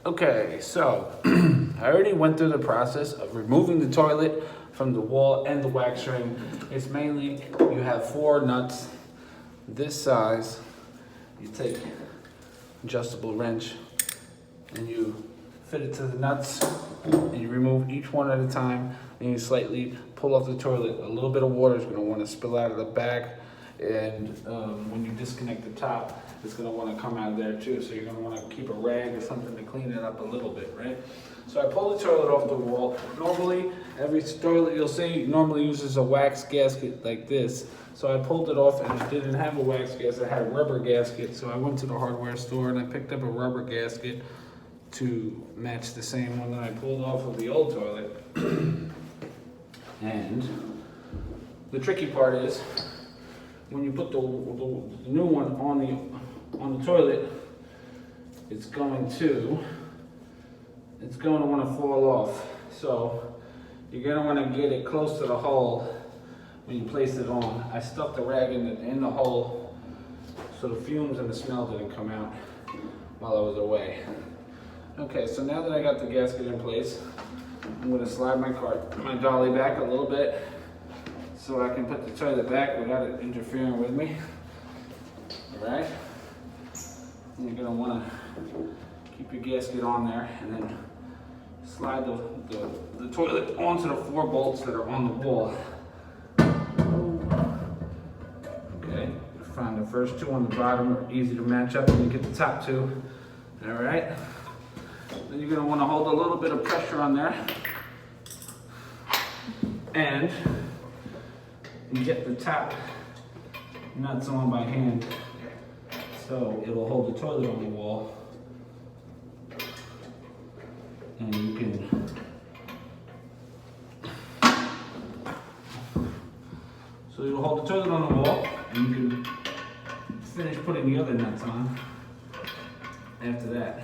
Okay, so I already went through the process of removing the toilet from the wall and the wax ring. It's mainly, you have 4 nuts this size. You take adjustable wrench and you fit it to the nuts and you remove each one at a time and you slightly pull off the toilet. A little bit of water is going to want to spill out of the back, and when you disconnect the top, it's going to want to come out of there too. So you're going to want to keep a rag or something to clean it up a little bit, right? So I pulled the toilet off the wall. Normally, every toilet you'll see normally uses a wax gasket like this. So I pulled it off and it didn't have a wax gasket, it had a rubber gasket. So I went to the hardware store and I picked up a rubber gasket to match the same one that I pulled off of the old toilet. And the tricky part is, when you put the new one on the toilet, it's going to want to fall off. So you're going to want to get it close to the hole when you place it on. I stuck the rag in the hole so the fumes and the smell didn't come out while I was away. Okay, so now that I got the gasket in place, I'm going to slide my dolly back a little bit so I can put the toilet back without it interfering with me. All right? And you're going to want to keep your gasket on there and then slide the toilet onto the 4 bolts that are on the wall. Okay, find the first 2 on the bottom are easy to match up and you get the top 2. All right? Then you're going to want to hold a little bit of pressure on there and get the top nuts on by hand so it'll hold the toilet on the wall, and you can it'll hold the toilet on the wall and you can finish putting the other nuts on after that.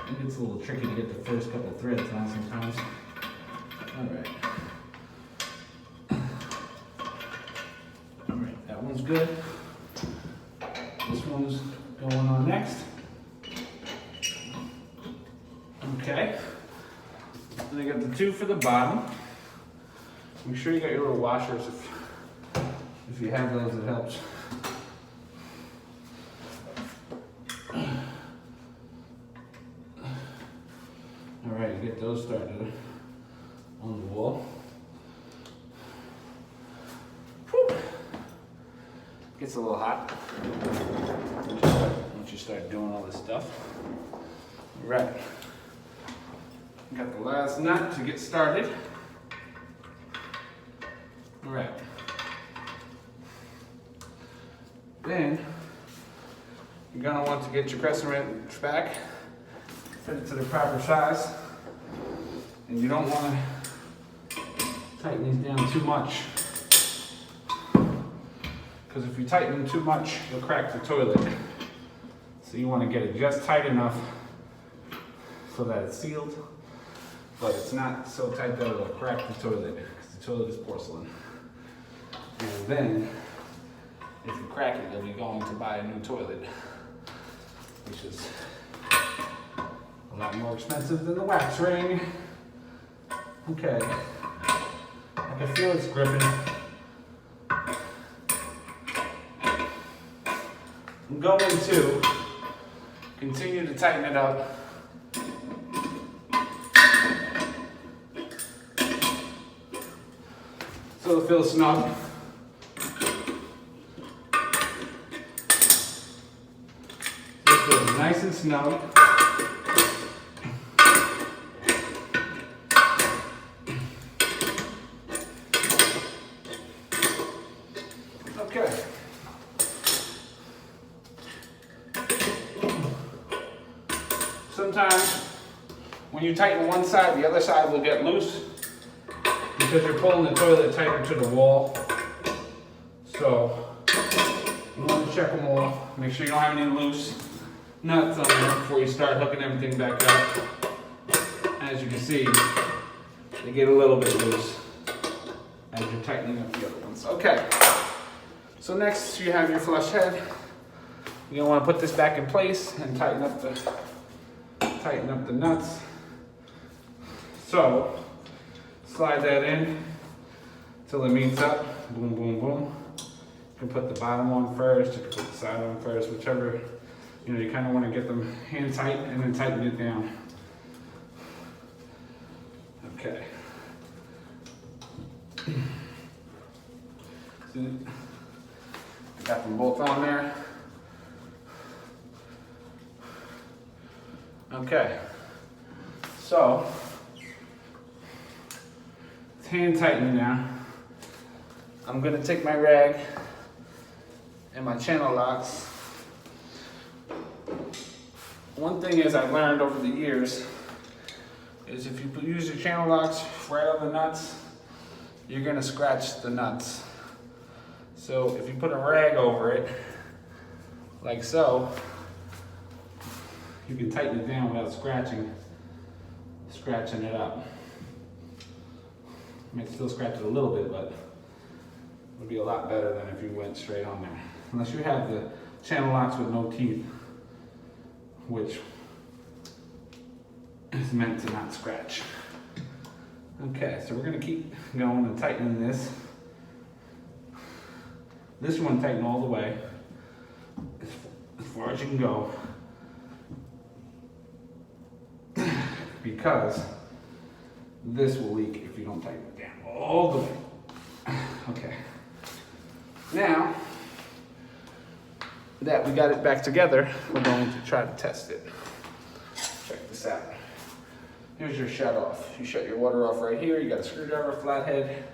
It gets a little tricky to get the first couple threads on sometimes. Alright. Alright, that one's good. This one's going on next. Okay. Then I got the 2 for the bottom. Make sure you got your little washers. If you have those, it helps. Alright, get those started on the wall. Whew. Gets a little hot once you start doing all this stuff. Alright, got the last nut to get started. Alright. Then you're going to want to get your crescent wrench back, fit it to the proper size, and you don't want to tighten these down too much, because if you tighten them too much, you'll crack the toilet. So you want to get it just tight enough so that it's sealed, but it's not so tight that it'll crack the toilet, because the toilet is porcelain. And then, if you crack it, you'll be going to buy a new toilet, which is a lot more expensive than the wax ring. Okay, I can feel it's gripping. I'm going to continue to tighten it up. So it feels snug. Nice and snug. Okay. Sometimes when you tighten one side, the other side will get loose because you're pulling the toilet tighter to the wall. So you want to check them all, make sure you don't have any loose nuts on there before you start hooking everything back up. As you can see, they get a little bit loose as you're tightening up the other ones. Okay, so next you have your flush head. You're gonna want to put this back in place and tighten up tighten up the nuts. So, slide that in till it meets up. Boom, boom, boom. You can put the bottom on first, you can put the side on first, whichever, you kind of want to get them hand tight and then tighten it down. Okay. See, I got them both on there. Okay. So, it's hand tightening now. I'm gonna take my rag and my channel locks. One thing is I've learned over the years is if you use your channel locks right on the nuts, you're gonna scratch the nuts. So if you put a rag over it, like so, you can tighten it down without scratching it up. You might still scratch it a little bit, but it would be a lot better than if you went straight on there. Unless you have the channel locks with no teeth, which is meant to not scratch. Okay, so we're gonna keep going and tightening this. This one tighten all the way, as far as you can go. Because this will leak if you don't tighten it down all the way. Okay. Now that we got it back together, we're going to try to test it. Check this out. Here's your shut off. You shut your water off right here. You got a screwdriver, flathead.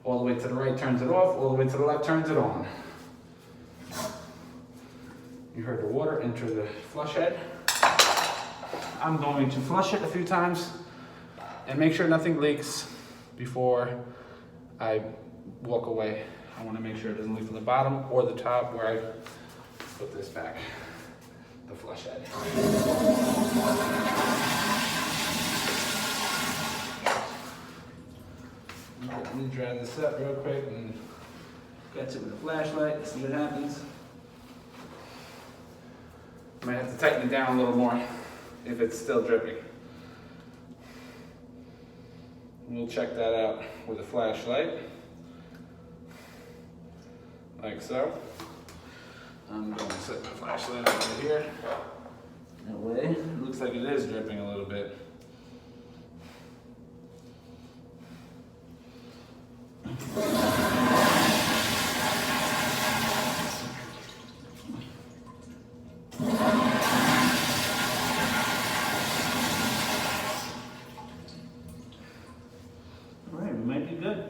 All the way to the right turns it off. All the way to the left turns it on. You heard the water enter the flush head. I'm going to flush it a few times and make sure nothing leaks before I walk away. I want to make sure it doesn't leak from the bottom or the top where I put this back, the flush head. Let me dry this up real quick and get it with a flashlight, see what happens. Might have to tighten it down a little more if it's still dripping. We'll check that out with a flashlight, like so. I'm going to set my flashlight over here. That way, it looks like it is dripping a little bit. Good.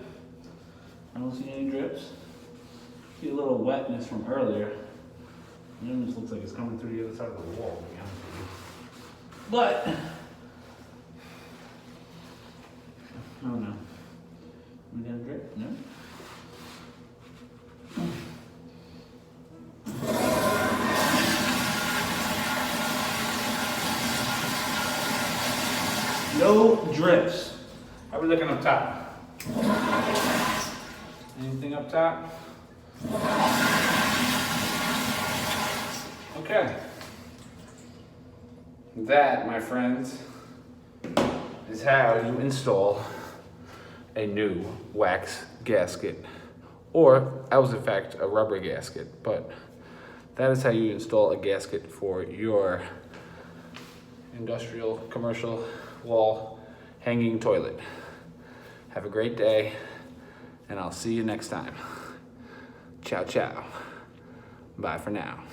I don't see any drips. See a little wetness from earlier. And then this looks like it's coming through the other side of the wall, to be honest with you. But, oh no. We got a drip? No? No drips. How are we looking up top? Anything up top? Okay. That, my friends, is how you install a new wax gasket. Or, that was in fact a rubber gasket, but that is how you install a gasket for your industrial, commercial wall hanging toilet. Have a great day, and I'll see you next time. Ciao, ciao. Bye for now.